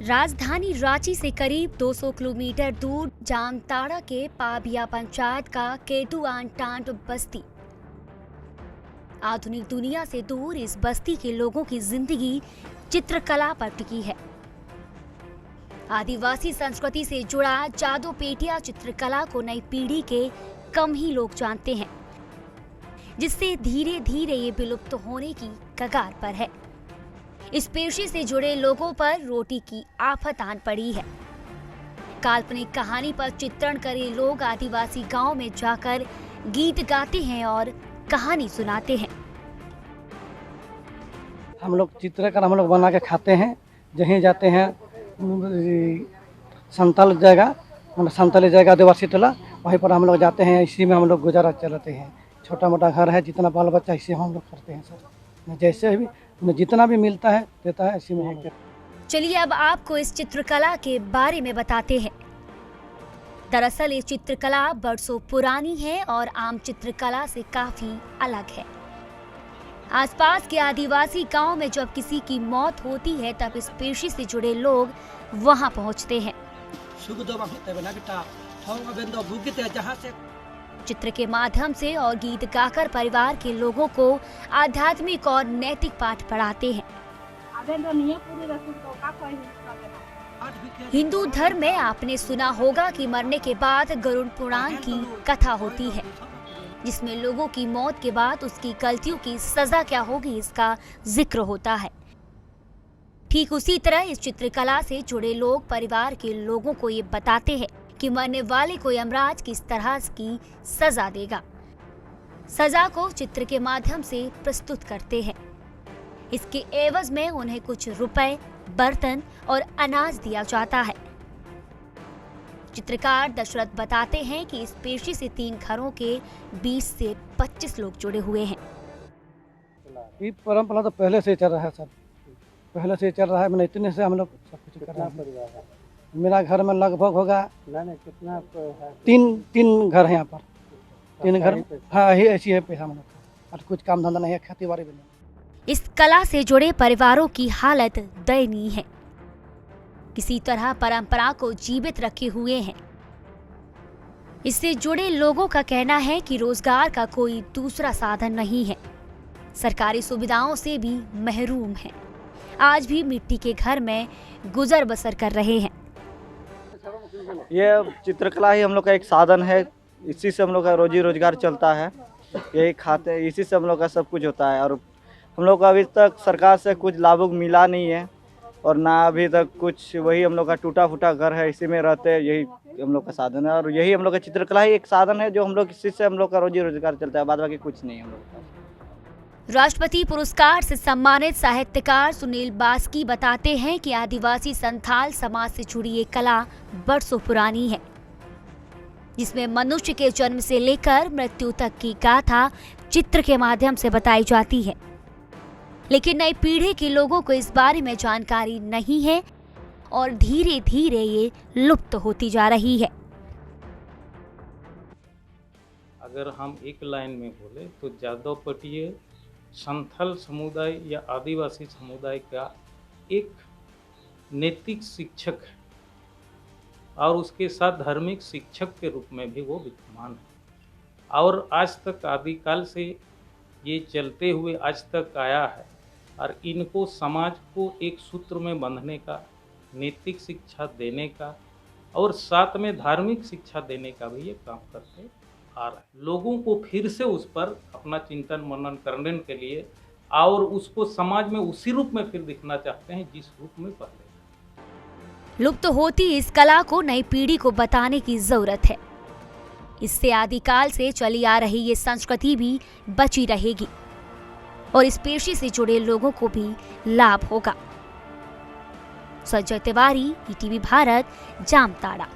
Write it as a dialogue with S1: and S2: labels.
S1: राजधानी रांची से करीब 200 किलोमीटर दूर जामताड़ा के पाबिया पंचायत का केटुआन टांड बस्ती। आधुनिक दुनिया से दूर इस बस्ती के लोगों की जिंदगी चित्रकला पर टिकी है। आदिवासी संस्कृति से जुड़ा जादूपेटिया चित्रकला को नई पीढ़ी के कम ही लोग जानते हैं, जिससे धीरे धीरे ये विलुप्त होने की कगार पर है। इस पेशे से जुड़े लोगों पर रोटी की आफत आन पड़ी है। काल्पनिक कहानी पर चित्रण करे लोग आदिवासी गांव में जाकर गीत गाते हैं और कहानी सुनाते हैं।
S2: हम लोग चित्रकार हम लोग बना के खाते हैं। जहीं जाते हैं संताली जगह आदिवासी टोला, वहीं पर हम लोग जाते हैं। इसी में हम लोग गुजारा चलाते हैं। छोटा मोटा घर है, जितना बाल बच्चा इसी हम लोग करते हैं सर। जैसे भी उन्हें जितना भी मिलता है देता है, इसी में हम लोग।
S1: चलिए अब आपको इस चित्रकला के बारे में बताते हैं। दरअसल ये चित्रकला बरसों पुरानी है और आम चित्रकला से काफी अलग है। आसपास के आदिवासी गांव में जब किसी की मौत होती है तब इस पेशे से जुड़े लोग वहां पहुंचते हैं। चित्र के माध्यम से और गीत गाकर परिवार के लोगों को आध्यात्मिक और नैतिक पाठ पढ़ाते हैं। हिंदू धर्म में आपने सुना होगा कि मरने के बाद गरुड़ पुराण की कथा होती है, जिसमें लोगों की मौत के बाद उसकी गलतियों की सजा क्या होगी इसका जिक्र होता है। ठीक उसी तरह इस चित्रकला से जुड़े लोग परिवार के लोगों को ये बताते हैं कि मरने वाले को यमराज किस तरह की सजा देगा। सजा को चित्र के माध्यम से प्रस्तुत करते हैं। इसके एवज में उन्हें कुछ रुपए, बर्तन और अनाज दिया जाता है। चित्रकार दशरथ बताते हैं कि इस पेशे से 3 घरों के 20 से 25 लोग जुड़े हुए हैं।
S2: ये परंपरा तो पहले से चल रहा है सर, पहले से चल रहा है। मैंने इतने से हम लोग सब कुछ कर रहे हैं। मेरा घर में लगभग होगा कितना 3 घर है यहाँ पर। 3 घर, हाँ ही ऐसी है पैसा हम लोग का। और कुछ काम धंधा नहीं है, खेती बाड़ी भी नहीं।
S1: इस कला से जुड़े परिवारों की हालत दयनीय है। किसी तरह परंपरा को जीवित रखे हुए हैं। इससे जुड़े लोगों का कहना है कि रोजगार का कोई दूसरा साधन नहीं है। सरकारी सुविधाओं से भी महरूम हैं। आज भी मिट्टी के घर में गुजर बसर कर रहे हैं।
S3: ये चित्रकला ही हम लोग का एक साधन है। इसी से हम लोग का रोजी रोजगार चलता है। यही खाते हैं, इसी से हम लोग का सब कुछ होता है। और हम लोग का अभी तक सरकार से कुछ लाभ मिला नहीं है और ना अभी तक कुछ। वही हम लोग का टूटा फूटा घर है, इसी में रहते हैं। यही हम लोग का साधन है और यही हम लोग का चित्रकला ही एक साधन है जो हम लोग इसी से हम लोग का रोजी रोजगार चलता है। बाद बाकी कुछ नहीं हम लोग का।
S1: राष्ट्रपति पुरस्कार से सम्मानित साहित्यकार सुनील बास्की बताते हैं कि आदिवासी संथाल समाज से जुड़ी ये कला बरसों पुरानी है, जिसमें मनुष्य के जन्म से लेकर मृत्यु तक की गाथा चित्र के माध्यम से बताई जाती है। लेकिन नई पीढ़ी के लोगों को इस बारे में जानकारी नहीं है और धीरे धीरे ये लुप्त होती जा रही है।
S4: अगर हम एक लाइन में बोले तो जादूपेटिया संथाल समुदाय या आदिवासी समुदाय का एक नैतिक शिक्षक है और उसके साथ धार्मिक शिक्षक के रूप में भी वो विद्यमान है। और आज तक आदिकाल से ये चलते हुए आज तक आया है और इनको समाज को एक सूत्र में बांधने का, नैतिक शिक्षा देने का और साथ में धार्मिक शिक्षा देने का भी ये काम करते आ रहा है। लोगों को फिर से उस पर अपना चिंतन मनन करने के लिए और उसको समाज में उसी रूप में फिर दिखना चाहते हैं जिस रूप में पहले।
S1: लुप्त होती इस कला को नई पीढ़ी को बताने की जरूरत है। इससे आदिकाल से चली आ रही ये संस्कृति भी बची रहेगी और इस पेशे से जुड़े लोगों को भी लाभ होगा। संजय तिवारी, ईटीवी भारत, जामताड़ा।